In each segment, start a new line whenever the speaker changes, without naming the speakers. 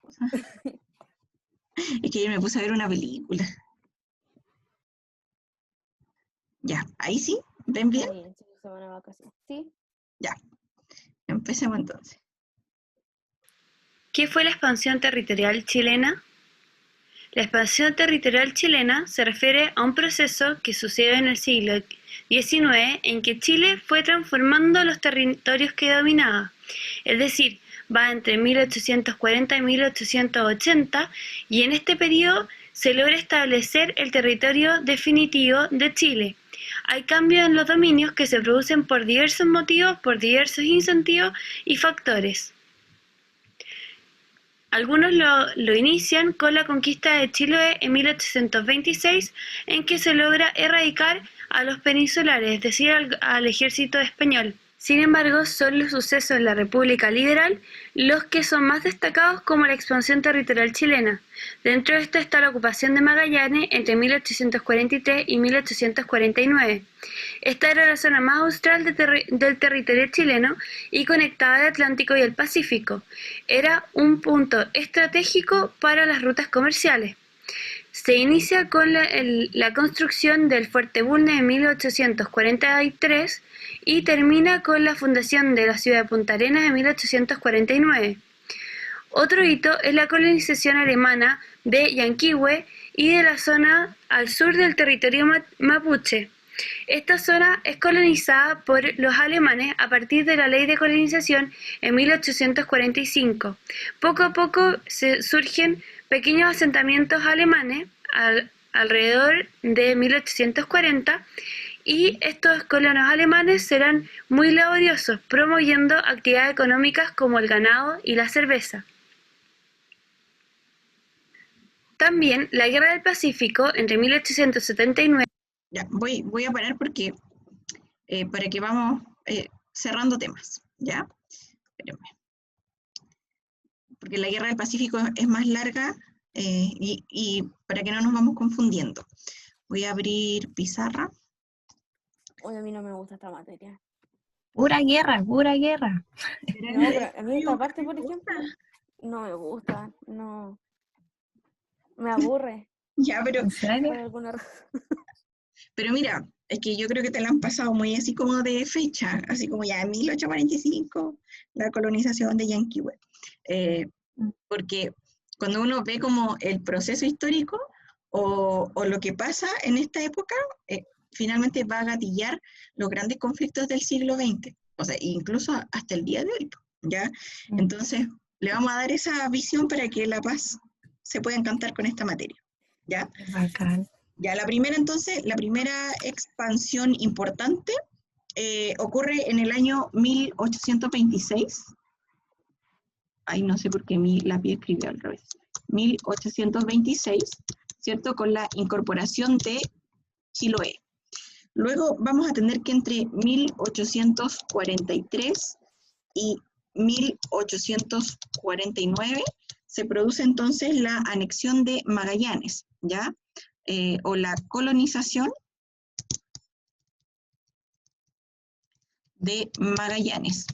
cosas. Es que ayer me puse a ver una película. Ya, ahí sí, ¿ven bien?
Sí.
Ya, empecemos entonces.
¿Qué fue la expansión territorial chilena? La expansión territorial chilena se refiere a un proceso que sucedió en el siglo XIX en que Chile fue transformando los territorios que dominaba, es decir, va entre 1840 y 1880, y en este periodo se logra establecer el territorio definitivo de Chile. Hay cambios en los dominios que se producen por diversos motivos, por diversos incentivos y factores. Algunos lo inician con la conquista de Chiloé en 1826, en que se logra erradicar a los peninsulares, es decir, al ejército español. Sin embargo, son los sucesos en la República Liberal los que son más destacados como la expansión territorial chilena. Dentro de esto está la ocupación de Magallanes entre 1843 y 1849. Esta era la zona más austral del territorio chileno y conectaba el Atlántico y el Pacífico. Era un punto estratégico para las rutas comerciales. Se inicia con la construcción del Fuerte Bulnes en 1843 y termina con la fundación de la ciudad de Punta Arenas en 1849. Otro hito es la colonización alemana de Yanquihue y de la zona al sur del territorio mapuche. Esta zona es colonizada por los alemanes a partir de la Ley de Colonización en 1845. Poco a poco surgen pequeños asentamientos alemanes alrededor de 1840, y estos colonos alemanes serán muy laboriosos, promoviendo actividades económicas como el ganado y la cerveza. También la Guerra del Pacífico entre 1879.
Ya, voy a parar porque para que vamos cerrando temas, ¿ya? Espérenme. Porque la Guerra del Pacífico es más larga y para que no nos vamos confundiendo. Voy a abrir pizarra.
Oye, a mí no me gusta esta materia.
Pura guerra, pura guerra.
No, pero a mí esta parte, por ejemplo, no me gusta, no. Me aburre.
Ya, pero
¿En serio?
Por alguna razón.
Pero mira, es que yo creo que te la han pasado muy así como de fecha, así como ya en 1845, la colonización de Yanquihue. Porque cuando uno ve como el proceso histórico o lo que pasa en esta época, finalmente va a gatillar los grandes conflictos del siglo XX, o sea, incluso hasta el día de hoy, ¿ya? Entonces, le vamos a dar esa visión para que La Paz se pueda encantar con esta materia, ¿ya?
Bacán.
Ya, la primera expansión importante ocurre en el año 1826. Ay, no sé por qué mi lápiz escribió al revés. 1826, ¿cierto? Con la incorporación de Chiloé. Luego vamos a tener que entre 1843 y 1849 se produce entonces la anexión de Magallanes, ¿ya? O la colonización de Magallanes.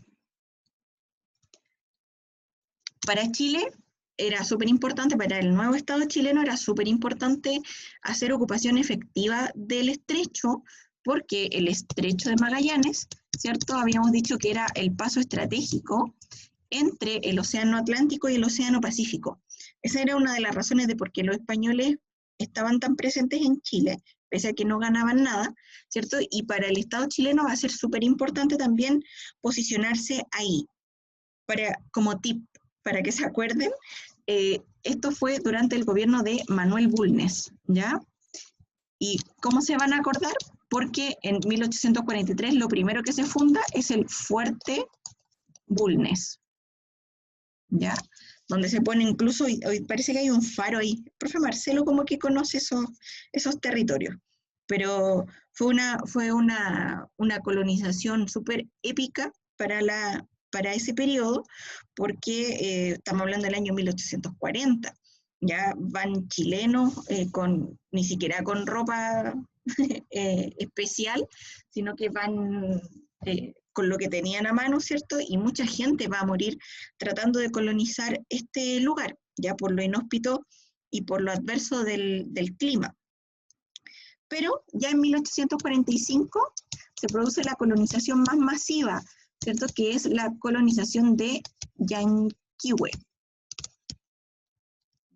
Para Chile era súper importante, para el nuevo Estado chileno era súper importante hacer ocupación efectiva del estrecho, porque el estrecho de Magallanes, ¿cierto? Habíamos dicho que era el paso estratégico entre el Océano Atlántico y el Océano Pacífico. Esa era una de las razones de por qué los españoles estaban tan presentes en Chile, pese a que no ganaban nada, ¿cierto? Y para el Estado chileno va a ser súper importante también posicionarse ahí. Como tip, para que se acuerden, esto fue durante el gobierno de Manuel Bulnes, ¿ya? ¿Y cómo se van a acordar? Porque en 1843 lo primero que se funda es el Fuerte Bulnes, ¿ya? Donde se pone incluso, hoy parece que hay un faro ahí. El profe Marcelo como que conoce esos territorios, pero fue una colonización súper épica para ese periodo, porque estamos hablando del año 1840. Ya van chilenos ni siquiera con ropa especial, sino que van con lo que tenían a mano, ¿cierto? Y mucha gente va a morir tratando de colonizar este lugar, ya por lo inhóspito y por lo adverso del clima. Pero ya en 1845 se produce la colonización más masiva, ¿cierto? Que es la colonización de Yanquihue.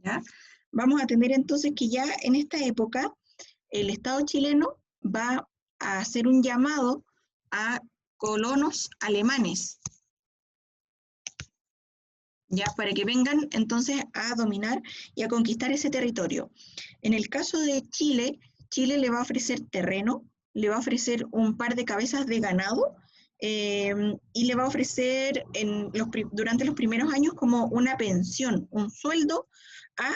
¿Ya? Vamos a tener entonces que ya en esta época el Estado chileno va a hacer un llamado a colonos alemanes, ya para que vengan entonces a dominar y a conquistar ese territorio. En el caso de Chile, Chile le va a ofrecer terreno, le va a ofrecer un par de cabezas de ganado y le va a ofrecer durante los primeros años como una pensión, un sueldo a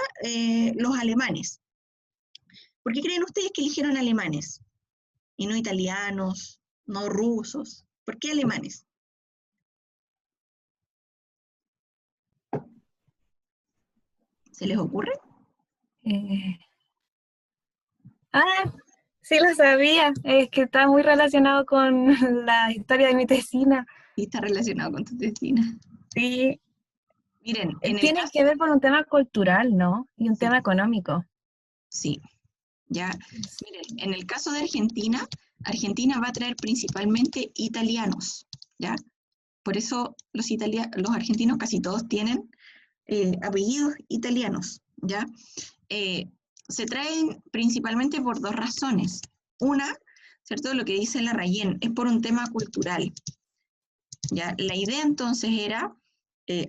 los alemanes. ¿Por qué creen ustedes que eligieron alemanes y no italianos, no rusos? ¿Por qué alemanes? ¿Se les ocurre?
Eh, Ah, sí lo sabía. Es que está muy relacionado con la historia de mi tesina.
Y está relacionado con tu testina.
Sí,
Miren, en el
tiene
caso...
que ver con un tema cultural, ¿no? Y un
Sí,
tema económico.
sí, ya. Miren, en el caso de Argentina, Argentina va a traer principalmente italianos, ¿ya? Por eso los argentinos casi todos tienen apellidos italianos, ¿ya? Se traen principalmente por dos razones. Una, ¿cierto? Lo que dice la Rayén, es por un tema cultural, ¿ya? La idea entonces era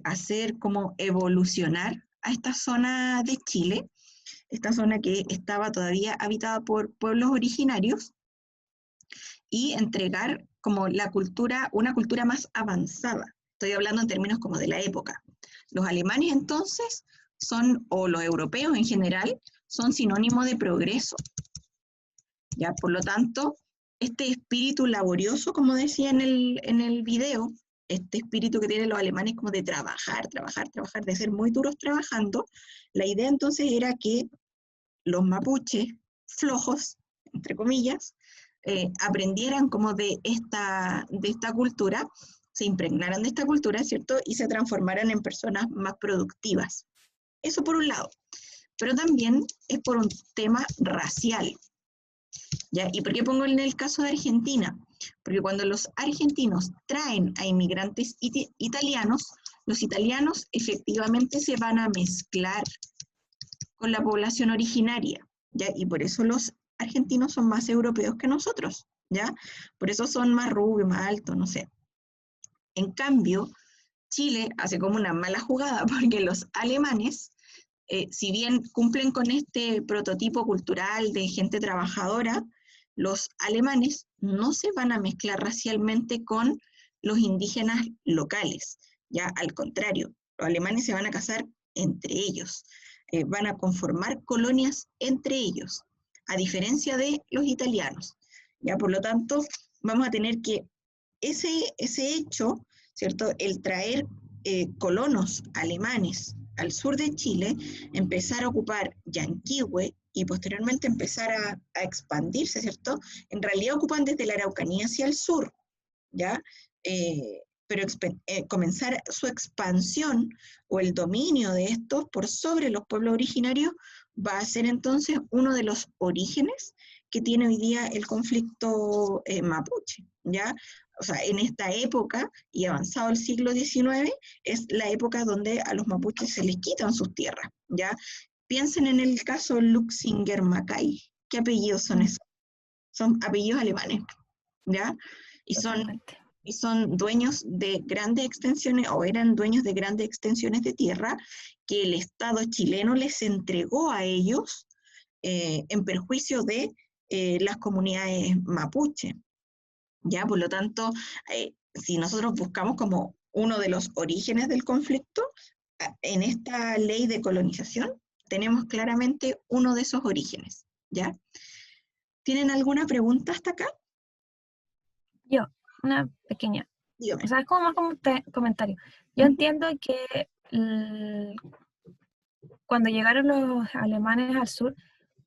hacer como evolucionar a esta zona de Chile, esta zona que estaba todavía habitada por pueblos originarios, y entregar como una cultura más avanzada. Estoy hablando en términos como de la época. Los alemanes entonces o los europeos en general, son sinónimo de progreso. ¿Ya? Por lo tanto, este espíritu laborioso, como decía en el video, este espíritu que tienen los alemanes como de trabajar, de ser muy duros trabajando, la idea entonces era que los mapuches flojos, entre comillas, aprendieran como de esta cultura, se impregnaran de esta cultura, ¿cierto? Y se transformaran en personas más productivas. Eso por un lado. Pero también es por un tema racial, ¿ya? ¿Y por qué pongo en el caso de Argentina? Porque cuando los argentinos traen a inmigrantes italianos, los italianos efectivamente se van a mezclar con la población originaria, ¿ya? Y por eso los argentinos son más europeos que nosotros, ¿ya? Por eso son más rubios, más altos, no sé. En cambio, Chile hace como una mala jugada porque los alemanes, si bien cumplen con este prototipo cultural de gente trabajadora, los alemanes no se van a mezclar racialmente con los indígenas locales, ya al contrario, los alemanes se van a casar entre ellos, van a conformar colonias entre ellos, a diferencia de los italianos. Ya, por lo tanto, vamos a tener que ese hecho, ¿cierto? El traer colonos alemanes al sur de Chile, empezar a ocupar Yanquihue y posteriormente empezar a expandirse, ¿cierto? En realidad ocupan desde la Araucanía hacia el sur, ¿ya? Pero comenzar su expansión o el dominio de estos por sobre los pueblos originarios va a ser entonces uno de los orígenes que tiene hoy día el conflicto mapuche, ¿ya? O sea, en esta época y avanzado el siglo XIX es la época donde a los mapuches se les quitan sus tierras, ¿ya? Piensen en el caso Luxinger Macay. ¿Qué apellidos son esos? Son apellidos alemanes, ¿ya? Y
Totalmente.
son dueños de grandes extensiones, o eran dueños de grandes extensiones de tierra que el Estado chileno les entregó a ellos en perjuicio de las comunidades mapuche. ¿Ya? Por lo tanto, si nosotros buscamos como uno de los orígenes del conflicto, en esta ley de colonización tenemos claramente uno de esos orígenes, ¿ya? ¿Tienen alguna pregunta hasta acá?
Yo, una pequeña.
Dígame.
O sea, es como más como un comentario. Yo entiendo que cuando llegaron los alemanes al sur,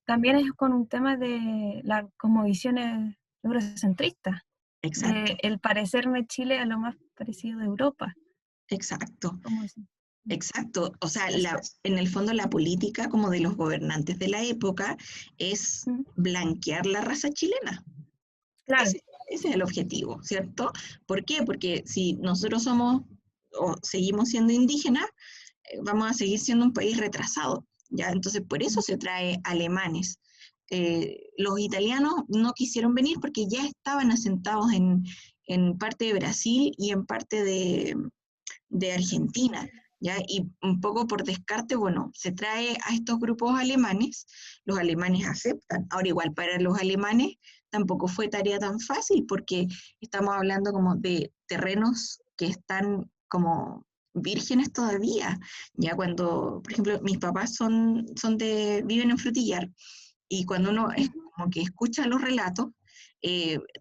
también es con un tema de la cosmovisiones eurocentristas,
Exacto,
de el parecerme Chile a lo más parecido de Europa.
exacto.
¿Cómo decir?
Exacto, o sea, en el fondo la política como de los gobernantes de la época es blanquear la raza chilena.
Claro.
Ese es el objetivo, ¿cierto? ¿Por qué? Porque si nosotros somos o seguimos siendo indígenas, vamos a seguir siendo un país retrasado, ¿ya? Entonces, por eso se trae alemanes. Los italianos no quisieron venir porque ya estaban asentados en parte de Brasil y en parte de Argentina, ¿ya? Y un poco por descarte, bueno, se trae a estos grupos alemanes, los alemanes aceptan. Ahora igual, para los alemanes tampoco fue tarea tan fácil porque estamos hablando como de terrenos que están como vírgenes todavía, ya cuando, por ejemplo, mis papás viven en Frutillar, y cuando uno es como que escucha los relatos,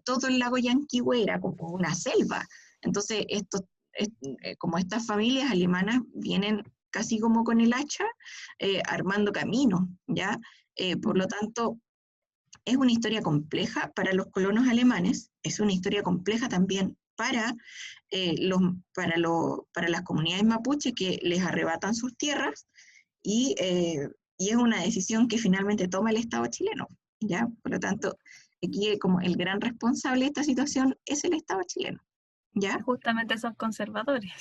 todo el lago Yanquihue era como una selva. Entonces, como estas familias alemanas vienen casi como con el hacha, armando caminos, ¿ya? Por lo tanto, es una historia compleja para los colonos alemanes, es una historia compleja también para las comunidades mapuche que les arrebatan sus tierras, y es una decisión que finalmente toma el Estado chileno, ¿ya? Por lo tanto, aquí como el gran responsable de esta situación es el Estado chileno, ¿ya?
Justamente son conservadores.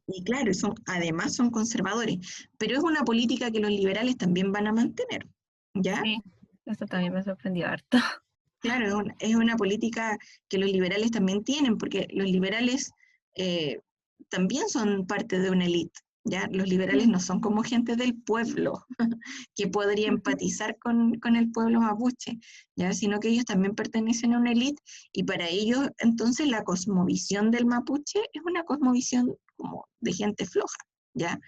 Y claro, además son conservadores, pero es una política que los liberales también van a mantener, ¿ya?
Sí, eso también me sorprendió harto.
Claro, es una política que los liberales también tienen, porque los liberales también son parte de una élite, ¿ya? Los liberales no son como gente del pueblo que podría empatizar con el pueblo mapuche, ¿ya? Sino que ellos también pertenecen a una élite, y para ellos entonces la cosmovisión del mapuche es una cosmovisión como de gente floja, ¿ya?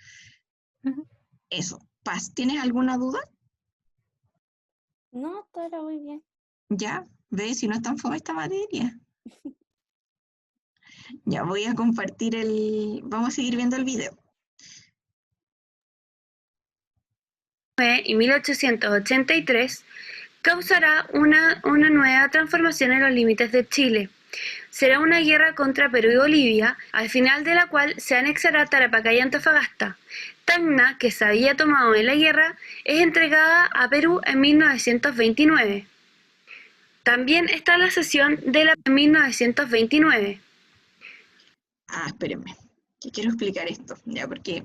Eso. Paz, ¿tienes alguna duda?
No, todo era muy bien.
¿Ya? ¿Ves si no es tan fome esta materia? Ya voy a compartir vamos a seguir viendo el video.
En 1883 causará una nueva transformación en los límites de Chile. Será una guerra contra Perú y Bolivia, al final de la cual se anexará Tarapacá y Antofagasta. Tacna, que se había tomado en la guerra, es entregada a Perú en 1929. También está la cesión de la 1929.
Espérenme, que quiero explicar esto, ya, porque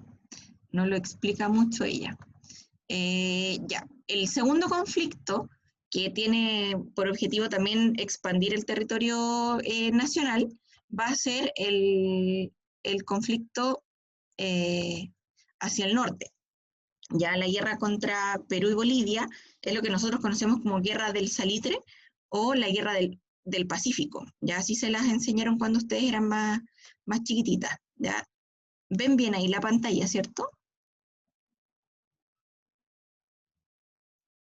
no lo explica mucho ella. Ya, el segundo conflicto, que tiene por objetivo también expandir el territorio nacional, va a ser el conflicto hacia el norte. Ya la guerra contra Perú y Bolivia es lo que nosotros conocemos como guerra del salitre o la guerra del Pacífico. Ya así se las enseñaron cuando ustedes eran más chiquititas. ¿Ya? Ven bien ahí la pantalla, ¿cierto?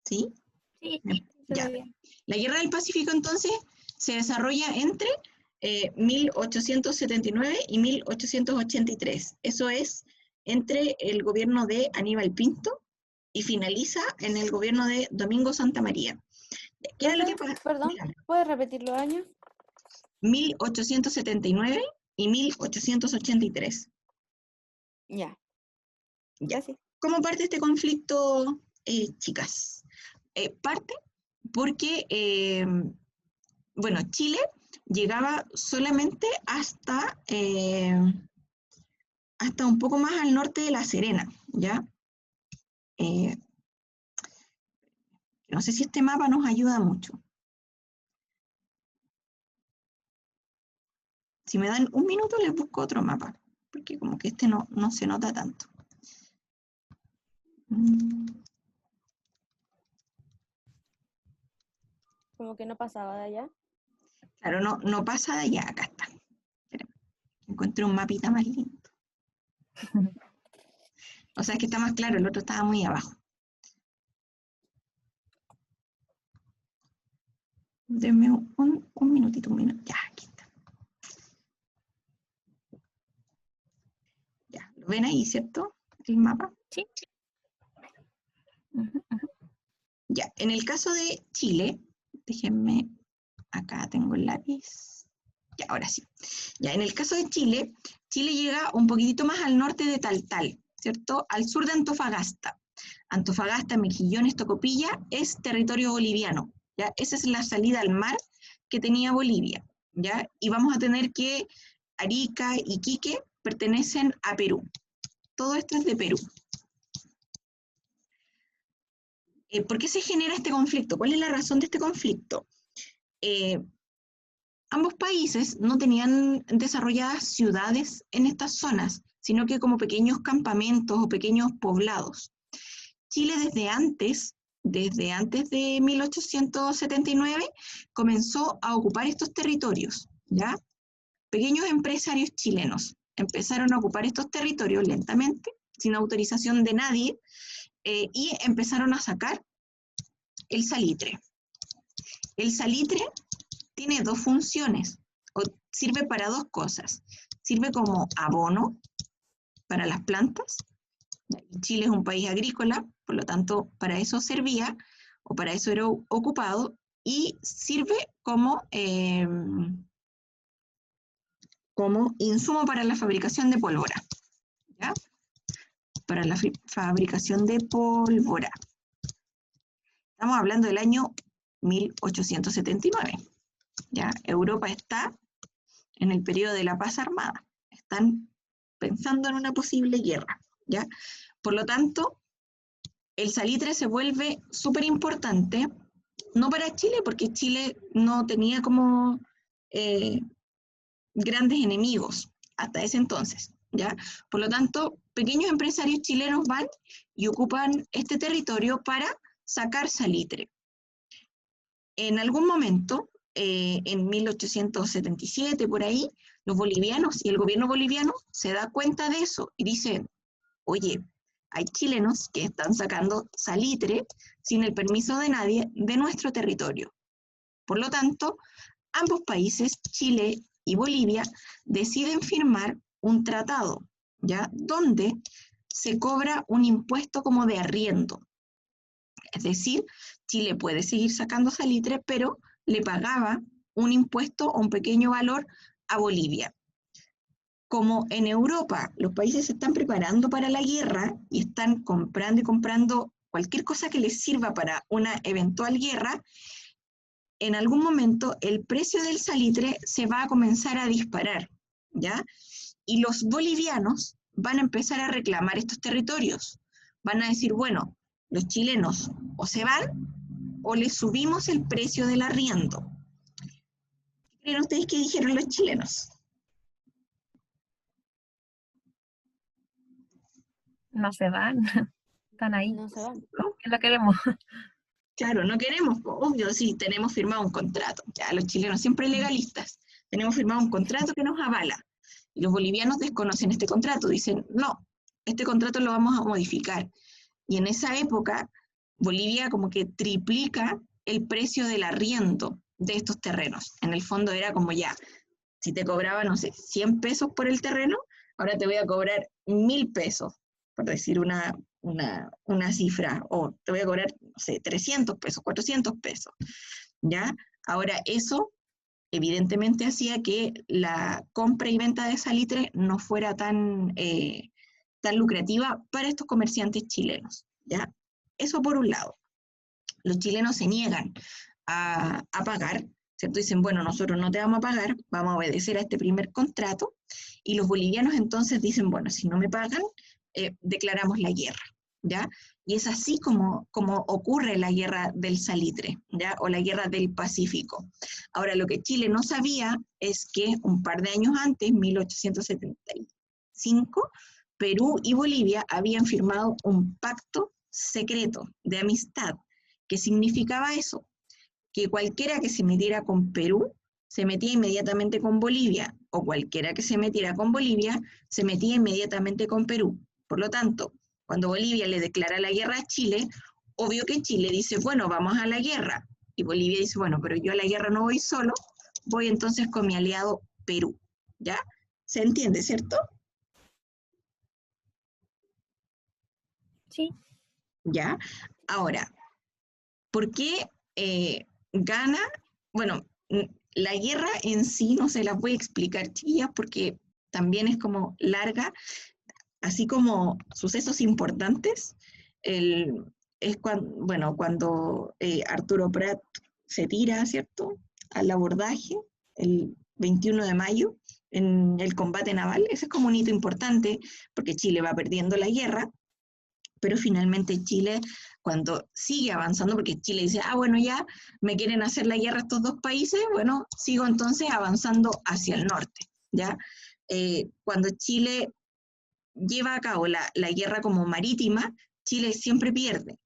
¿Sí?
Sí,
ya. La guerra del Pacífico entonces se desarrolla entre 1879 y 1883. Eso es entre el gobierno de Aníbal Pinto y finaliza en el gobierno de Domingo Santa María. ¿Qué era lo que pasa?
Perdón, ¿puedes repetir los años?
1879 y 1883.
Ya.
Ya. ¿Cómo parte este conflicto, chicas? Parte porque, bueno, Chile llegaba solamente hasta un poco más al norte de La Serena, ¿ya? No sé si este mapa nos ayuda mucho. Si me dan un minuto les busco otro mapa, porque como que este no se nota tanto.
Como que no pasaba de allá.
Claro, no pasa de allá, acá está. Espérenme, encontré un mapita más lindo. O sea, es que está más claro, el otro estaba muy abajo. Denme un minutito, ya, aquí está. Ya, ¿lo ven ahí, cierto? El mapa.
Sí.
Ya, en el caso de Chile, déjenme, acá tengo el lápiz. Ya, ahora sí. Ya, en el caso de Chile, Chile llega un poquitito más al norte de Taltal, ¿cierto? Al sur de Antofagasta. Antofagasta, Mejillones, Tocopilla es territorio boliviano, ¿ya? Esa es la salida al mar que tenía Bolivia, ¿ya? Y vamos a tener que Arica y Iquique pertenecen a Perú. Todo esto es de Perú. ¿Por qué se genera este conflicto? ¿Cuál es la razón de este conflicto? Ambos países no tenían desarrolladas ciudades en estas zonas, sino que como pequeños campamentos o pequeños poblados. Chile desde antes de 1879, comenzó a ocupar estos territorios, ¿ya? Pequeños empresarios chilenos empezaron a ocupar estos territorios lentamente, sin autorización de nadie, y empezaron a sacar el salitre. El salitre tiene dos funciones, o sirve para dos cosas. Sirve como abono para las plantas. Chile es un país agrícola, por lo tanto, para eso servía, o para eso era ocupado, y sirve como insumo para la fabricación de pólvora, ¿ya? Para la fabricación de pólvora. Estamos hablando del año 1879. ¿Ya? Europa está en el periodo de la paz armada. Están pensando en una posible guerra, ¿ya? Por lo tanto, el salitre se vuelve súper importante, no para Chile, porque Chile no tenía como grandes enemigos hasta ese entonces, ¿ya? Por lo tanto, pequeños empresarios chilenos van y ocupan este territorio para sacar salitre. En algún momento, en 1877, por ahí, los bolivianos y el gobierno boliviano se da cuenta de eso y dicen, oye, hay chilenos que están sacando salitre sin el permiso de nadie de nuestro territorio. Por lo tanto, ambos países, Chile y Bolivia, deciden firmar un tratado, ¿ya? Donde se cobra un impuesto como de arriendo. Es decir, Chile puede seguir sacando salitre, pero le pagaba un impuesto o un pequeño valor a Bolivia. Como en Europa los países se están preparando para la guerra y están comprando y comprando cualquier cosa que les sirva para una eventual guerra, en algún momento el precio del salitre se va a comenzar a disparar, ¿ya? Y los bolivianos van a empezar a reclamar estos territorios. Van a decir, bueno, los chilenos o se van o les subimos el precio del arriendo. ¿Qué creen ustedes que dijeron los chilenos?
No se van, están ahí.
No se van.
¿Cómo que la queremos?
Claro, no queremos, obvio, sí, tenemos firmado un contrato. Ya, los chilenos siempre legalistas. Tenemos firmado un contrato que nos avala. Y los bolivianos desconocen este contrato, dicen, no, este contrato lo vamos a modificar. Y en esa época, Bolivia como que triplica el precio del arriendo de estos terrenos. En el fondo era como ya, si te cobraba, no sé, 100 pesos por el terreno, ahora te voy a cobrar 1.000 pesos, por decir una cifra, o te voy a cobrar, no sé, 300 pesos, 400 pesos, ¿ya? Ahora eso evidentemente hacía que la compra y venta de salitre no fuera tan lucrativa para estos comerciantes chilenos, ¿ya? Eso por un lado. Los chilenos se niegan a pagar, ¿cierto? Dicen, bueno, nosotros no te vamos a pagar, vamos a obedecer a este primer contrato, y los bolivianos entonces dicen, bueno, si no me pagan, declaramos la guerra, ¿ya? Y es así como ocurre la guerra del salitre, ¿ya? O la guerra del Pacífico. Ahora, lo que Chile no sabía es que un par de años antes, 1875, Perú y Bolivia habían firmado un pacto secreto de amistad. ¿Qué significaba eso? Que cualquiera que se metiera con Perú se metía inmediatamente con Bolivia, o cualquiera que se metiera con Bolivia se metía inmediatamente con Perú. Por lo tanto, cuando Bolivia le declara la guerra a Chile, obvio que Chile dice, bueno, vamos a la guerra. Y Bolivia dice, bueno, pero yo a la guerra no voy solo, voy entonces con mi aliado Perú. ¿Ya? ¿Se entiende, cierto?
Sí.
¿Ya? Ahora, ¿por qué gana? Bueno, la guerra en sí no se la voy a explicar, chiquillas, porque también es como larga. así como sucesos importantes, es cuando Arturo Prat se tira, ¿cierto?, al abordaje, el 21 de mayo, en el combate naval. Ese es como un hito importante, porque Chile va perdiendo la guerra, pero finalmente Chile, cuando sigue avanzando, porque Chile dice, bueno, ya me quieren hacer la guerra estos dos países, bueno, sigo entonces avanzando hacia el norte, ¿ya? Cuando Chile lleva a cabo la guerra como marítima, Chile siempre pierde.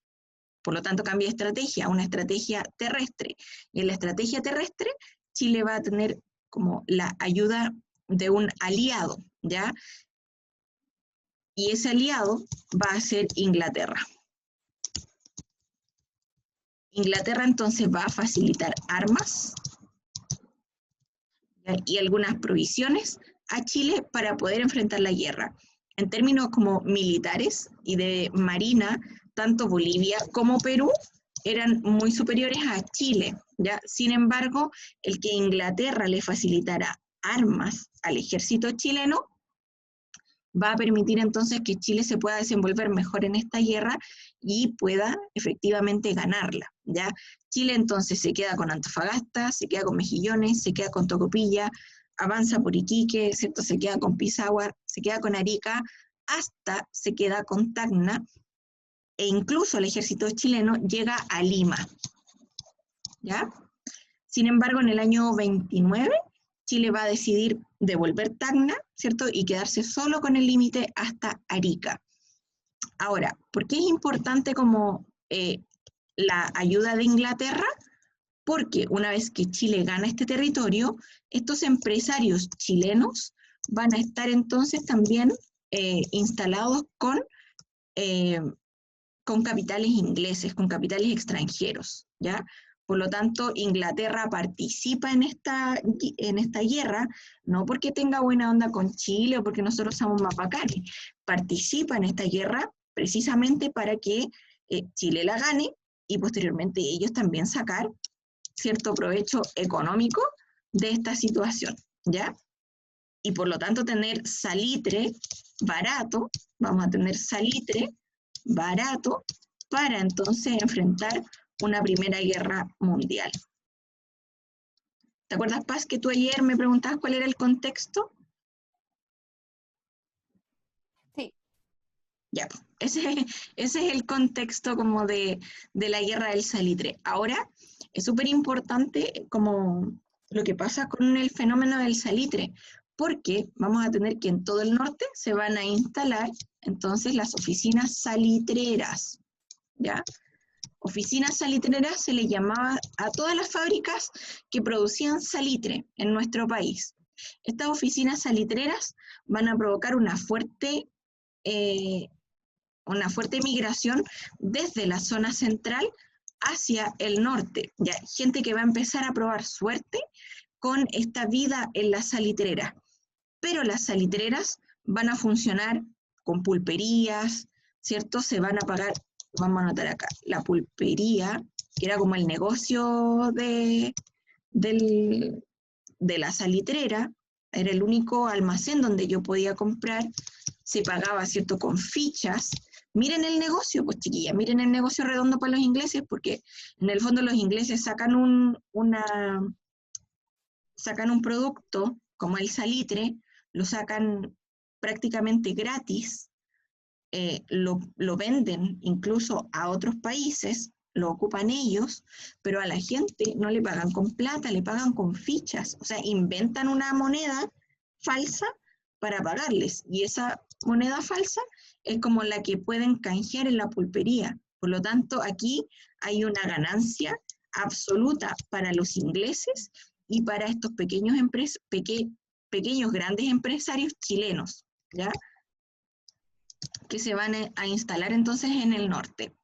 Por lo tanto, cambia de estrategia a una estrategia terrestre. Y en la estrategia terrestre, Chile va a tener como la ayuda de un aliado, ¿ya? Y ese aliado va a ser Inglaterra. Inglaterra entonces va a facilitar armas, ¿ya?, y algunas provisiones a Chile para poder enfrentar la guerra. En términos como militares y de marina, tanto Bolivia como Perú eran muy superiores a Chile, ¿ya? Sin embargo, el que Inglaterra le facilitara armas al ejército chileno va a permitir entonces que Chile se pueda desenvolver mejor en esta guerra y pueda efectivamente ganarla, ¿ya? Chile entonces se queda con Antofagasta, se queda con Mejillones, se queda con Tocopilla, avanza por Iquique, ¿cierto?, se queda con Pisagua, se queda con Arica, hasta se queda con Tacna, e incluso el ejército chileno llega a Lima, ¿ya? Sin embargo, en el año 29, Chile va a decidir devolver Tacna, ¿cierto?, y quedarse solo con el límite hasta Arica. Ahora, ¿por qué es importante como la ayuda de Inglaterra? Porque una vez que Chile gana este territorio, estos empresarios chilenos van a estar entonces también instalados con capitales ingleses, con capitales extranjeros, ¿ya? Por lo tanto, Inglaterra participa en esta guerra, no porque tenga buena onda con Chile o porque nosotros somos mapacanes, participa en esta guerra precisamente para que Chile la gane y posteriormente ellos también sacar cierto provecho económico de esta situación, ¿ya? Y por lo tanto tener salitre barato, vamos a tener salitre barato para entonces enfrentar una primera guerra mundial. ¿Te acuerdas, Paz, que tú ayer me preguntabas cuál era el contexto?
Sí.
Ya, ese es el contexto como de la guerra del salitre. Ahora, es súper importante como lo que pasa con el fenómeno del salitre, porque vamos a tener que en todo el norte se van a instalar entonces las oficinas salitreras, ¿ya? Oficinas salitreras se le llamaba a todas las fábricas que producían salitre en nuestro país. Estas oficinas salitreras van a provocar una fuerte migración desde la zona central hacia el norte. Ya, gente que va a empezar a probar suerte con esta vida en la salitrera. Pero las salitreras van a funcionar con pulperías, ¿cierto? Se van a pagar, vamos a anotar acá, la pulpería, que era como el negocio de la salitrera, era el único almacén donde yo podía comprar, se pagaba, ¿cierto?, con fichas. Miren el negocio, pues chiquillas, miren el negocio redondo para los ingleses, porque en el fondo los ingleses sacan un producto como el salitre, lo sacan prácticamente gratis, lo venden incluso a otros países, lo ocupan ellos, pero a la gente no le pagan con plata, le pagan con fichas, o sea, inventan una moneda falsa para pagarles, y esa moneda falsa es como la que pueden canjear en la pulpería. Por lo tanto, aquí hay una ganancia absoluta para los ingleses y para estos pequeños grandes empresarios chilenos, ¿ya?, que se van a instalar entonces en el norte.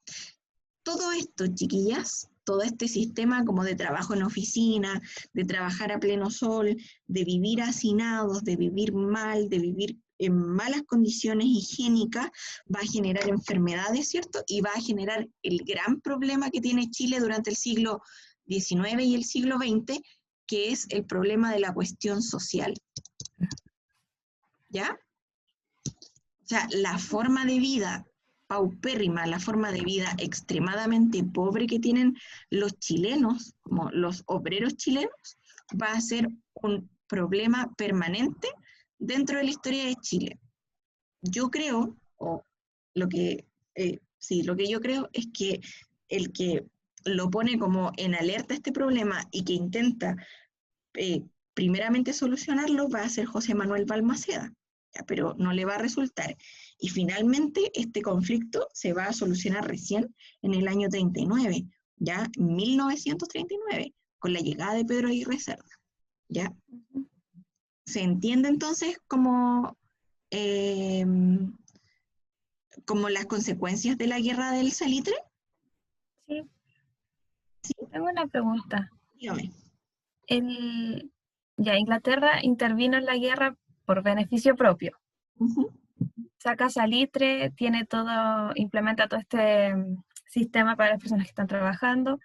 Todo esto, chiquillas, todo este sistema como de trabajo en oficina, de trabajar a pleno sol, de vivir hacinados, de vivir mal, de vivir en malas condiciones higiénicas, va a generar enfermedades, ¿cierto? Y va a generar el gran problema que tiene Chile durante el siglo XIX y el siglo XX, que es el problema de la cuestión social. ¿Ya? O sea, la forma de vida paupérrima, la forma de vida extremadamente pobre que tienen los chilenos, como los obreros chilenos, va a ser un problema permanente dentro de la historia de Chile. Yo creo, o lo que, lo que yo creo es que el que lo pone como en alerta este problema y que intenta primeramente solucionarlo va a ser José Manuel Balmaceda, ¿ya? Pero no le va a resultar. Y finalmente este conflicto se va a solucionar recién en el año 39, ya 1939, con la llegada de Pedro Aguirre Cerda, ¿ya? ¿Se entiende entonces como las consecuencias de la guerra del salitre?
Sí.
Sí.
Tengo una pregunta.
Dígame.
Ya Inglaterra intervino en la guerra por beneficio propio.
Uh-huh.
Saca salitre, tiene todo, implementa todo este sistema para las personas que están trabajando,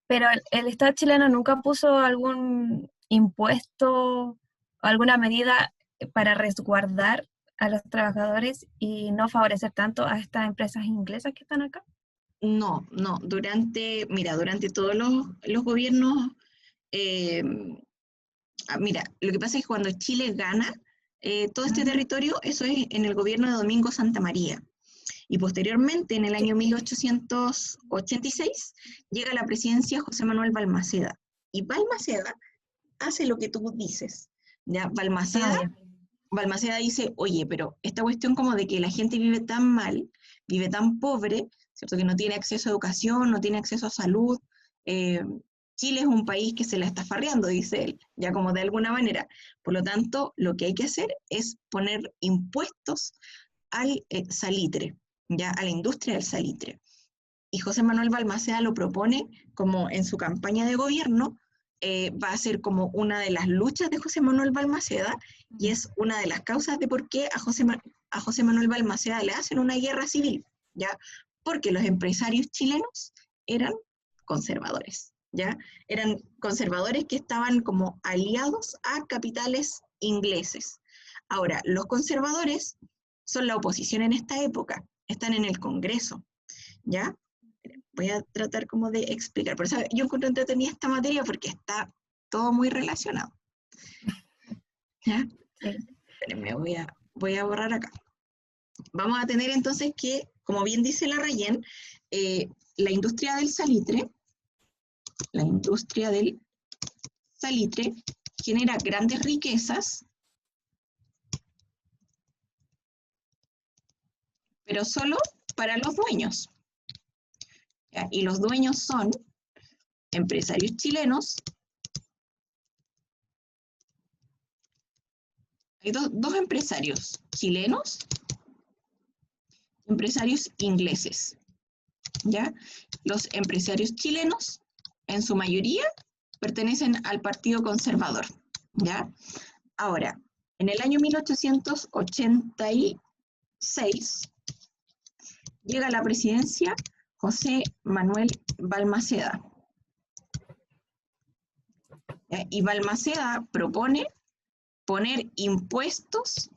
pero el Estado chileno nunca puso algún impuesto o alguna medida para resguardar a los trabajadores y no favorecer tanto a estas empresas inglesas que están acá.
No, durante todos los gobiernos, mira, lo que pasa es que cuando Chile gana todo este territorio, eso es en el gobierno de Domingo Santa María. Y posteriormente, en el año 1886, llega a la presidencia José Manuel Balmaceda. Y Balmaceda hace lo que tú dices. ¿Ya? Balmaceda dice, oye, pero esta cuestión como de que la gente vive tan mal, vive tan pobre, ¿cierto? Que no tiene acceso a educación, no tiene acceso a salud. Chile es un país que se la está farreando, dice él, ya como de alguna manera. Por lo tanto, lo que hay que hacer es poner impuestos al salitre, ya a la industria del salitre. Y José Manuel Balmaceda lo propone como en su campaña de gobierno, va a ser como una de las luchas de José Manuel Balmaceda, y es una de las causas de por qué a José Manuel Balmaceda le hacen una guerra civil, ¿ya? Porque los empresarios chilenos eran conservadores, ¿ya? Eran conservadores que estaban como aliados a capitales ingleses. Ahora, los conservadores son la oposición en esta época, están en el Congreso, ¿ya? Voy a tratar como de explicar. Por eso yo encontré entretenida esta materia porque está todo muy relacionado. ¿Ya?
Sí.
Espérenme, voy a borrar acá. Vamos a tener entonces que, como bien dice la Rayén, la industria del salitre genera grandes riquezas, pero solo para los dueños. ¿Ya? Y los dueños son empresarios chilenos. Hay dos empresarios chilenos, empresarios ingleses. ¿Ya? Los empresarios chilenos, en su mayoría, pertenecen al Partido Conservador. ¿Ya? Ahora, en el año 1886 llega a la presidencia José Manuel Balmaceda. Y Balmaceda propone poner impuestos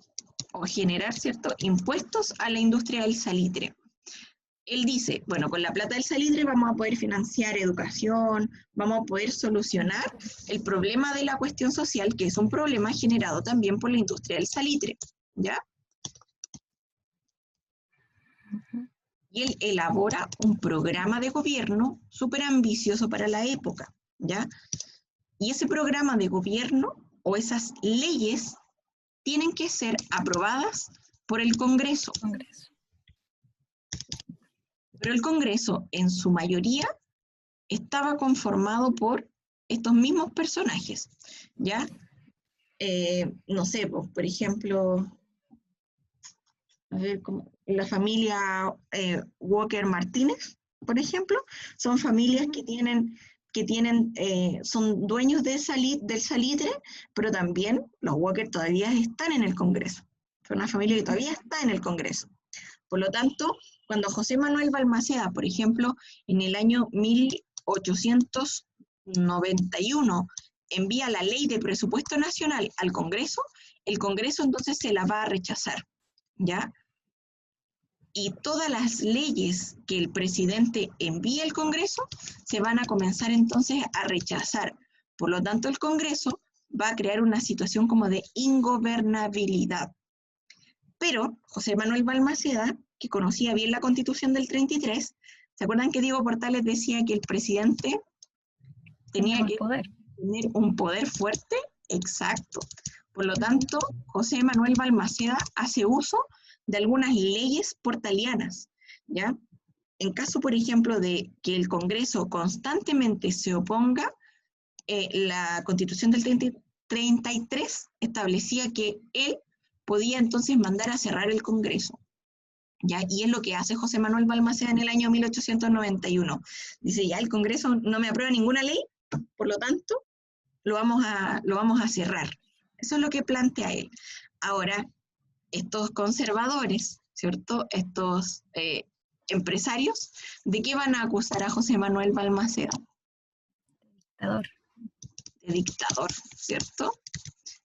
o generar, ¿cierto?, impuestos a la industria del salitre. Él dice, bueno, con la plata del salitre vamos a poder financiar educación, vamos a poder solucionar el problema de la cuestión social, que es un problema generado también por la industria del salitre, ¿ya? Y él elabora un programa de gobierno súper ambicioso para la época, ¿ya? Y ese programa de gobierno o esas leyes tienen que ser aprobadas por el Congreso. Pero el Congreso, en su mayoría, estaba conformado por estos mismos personajes, ¿ya? No sé, pues, por ejemplo, a ver, como la familia Walker Martínez, por ejemplo, son familias que son dueños del salitre, pero también los Walker todavía están en el Congreso. Es una familia que todavía está en el Congreso. Por lo tanto, cuando José Manuel Balmaceda, por ejemplo, en el año 1891, envía la ley de presupuesto nacional al Congreso, el Congreso entonces se la va a rechazar. ¿ya? Y todas las leyes que el presidente envíe al Congreso se van a comenzar entonces a rechazar. Por lo tanto, el Congreso va a crear una situación como de ingobernabilidad. Pero José Manuel Balmaceda, que conocía bien la Constitución del 33, ¿se acuerdan que Diego Portales decía que el presidente tenía que tener un poder fuerte? Exacto. Por lo tanto, José Manuel Balmaceda hace uso de algunas leyes portalianas, ¿ya? En caso, por ejemplo, de que el Congreso constantemente se oponga, la Constitución del 33 establecía que él podía entonces mandar a cerrar el Congreso, ¿ya? Y es lo que hace José Manuel Balmaceda en el año 1891. Dice, ya el Congreso no me aprueba ninguna ley, por lo tanto, lo vamos a cerrar. Eso es lo que plantea él. Ahora, estos conservadores, ¿cierto? Estos empresarios, ¿de qué van a acusar a José Manuel Balmaceda?
Dictador.
De dictador, ¿cierto?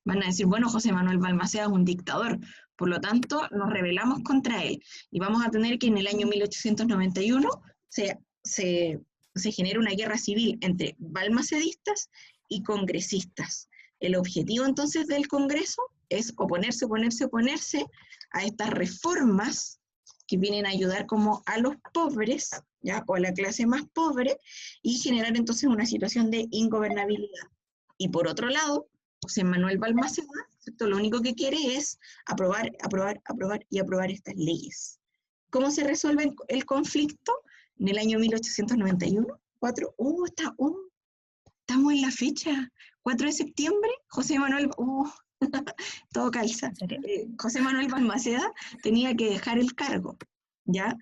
Van a decir, bueno, José Manuel Balmaceda es un dictador, por lo tanto, nos rebelamos contra él. Y vamos a tener que en el año 1891 se genera una guerra civil entre balmacedistas y congresistas. El objetivo entonces del Congreso es oponerse a estas reformas que vienen a ayudar como a los pobres, ¿ya? O a la clase más pobre, y generar entonces una situación de ingobernabilidad. Y por otro lado, José Manuel Balmaceda, ¿cierto? Lo único que quiere es aprobar estas leyes. ¿Cómo se resuelve el conflicto? En el año 1891, estamos en la fecha, 4 de septiembre, José Manuel, todo calza. José Manuel Balmaceda tenía que dejar el cargo, ¿ya?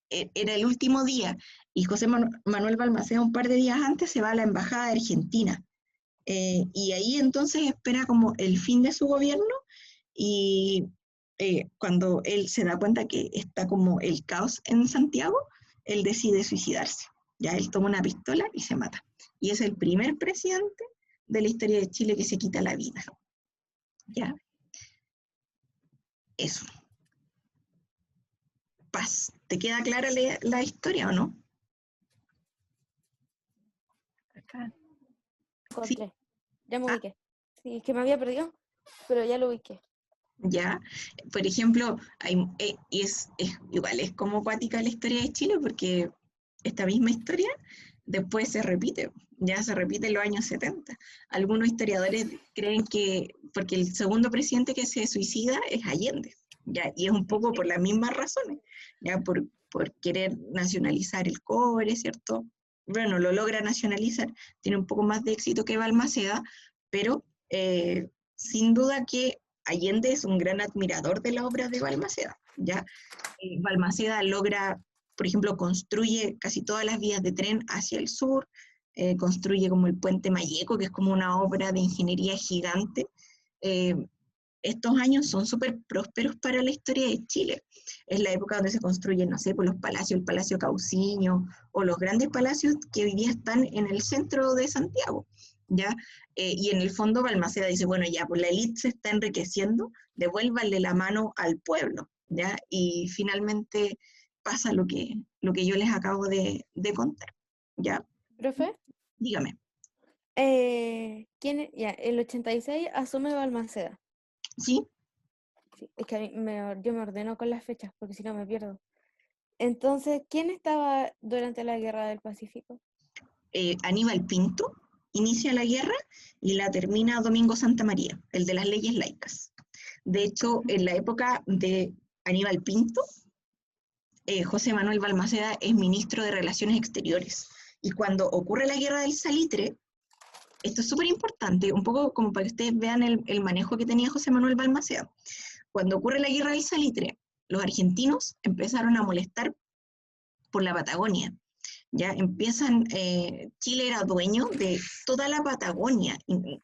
Era el último día, y José Manuel Balmaceda un par de días antes se va a la embajada de Argentina, y ahí entonces espera como el fin de su gobierno, y cuando él se da cuenta que está como el caos en Santiago, él decide suicidarse. Ya él toma una pistola y se mata. Y es el primer presidente de la historia de Chile que se quita la vida. ¿Ya? Eso. Paz. ¿Te queda clara la historia o no?
Acá.
Encontré.
¿Sí?
Ya me ubiqué. Sí, es que me había perdido, pero ya lo ubiqué.
Ya, por ejemplo, igual es como cuática la historia de Chile, porque esta misma historia después se repite en los años 70. Algunos historiadores creen que, porque el segundo presidente que se suicida es Allende, ¿ya? Y es un poco por las mismas razones, ¿ya? Por querer nacionalizar el cobre, ¿cierto? Bueno, lo logra nacionalizar, tiene un poco más de éxito que Balmaceda, pero sin duda que Allende es un gran admirador de la obra de Balmaceda, ¿ya? Balmaceda logra, por ejemplo, construye casi todas las vías de tren hacia el sur, construye como el puente Mayeco, que es como una obra de ingeniería gigante. Estos años son súper prósperos para la historia de Chile. Es la época donde se construyen, no sé, pues los palacios, el Palacio Cauciño, o los grandes palacios que hoy día están en el centro de Santiago, ¿ya? Y en el fondo Balmaceda dice, bueno, ya, pues la élite se está enriqueciendo, devuélvanle la mano al pueblo, ¿ya? Y finalmente pasa lo que yo les acabo de contar, ¿ya?
¿Profe?
Dígame.
El 86 asume Balmaceda.
¿Sí?
Sí, es que yo me ordeno con las fechas, porque si no me pierdo. Entonces, ¿quién estaba durante la Guerra del Pacífico?
Aníbal Pinto inicia la guerra y la termina Domingo Santa María, el de las leyes laicas. De hecho, en la época de Aníbal Pinto, José Manuel Balmaceda es ministro de Relaciones Exteriores. Y cuando ocurre la Guerra del Salitre, esto es súper importante, un poco como para que ustedes vean el manejo que tenía José Manuel Balmaceda. Cuando ocurre la Guerra del Salitre, los argentinos empezaron a molestar por la Patagonia. Ya Chile era dueño de toda la Patagonia,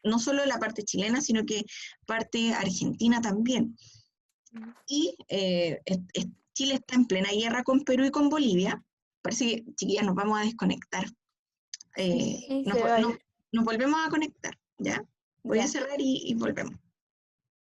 no solo la parte chilena, sino que parte argentina también. Y Chile está en plena guerra con Perú y con Bolivia. Parece que, chiquillas, nos vamos a desconectar. Nos volvemos a conectar, ¿ya? Voy a cerrar y volvemos.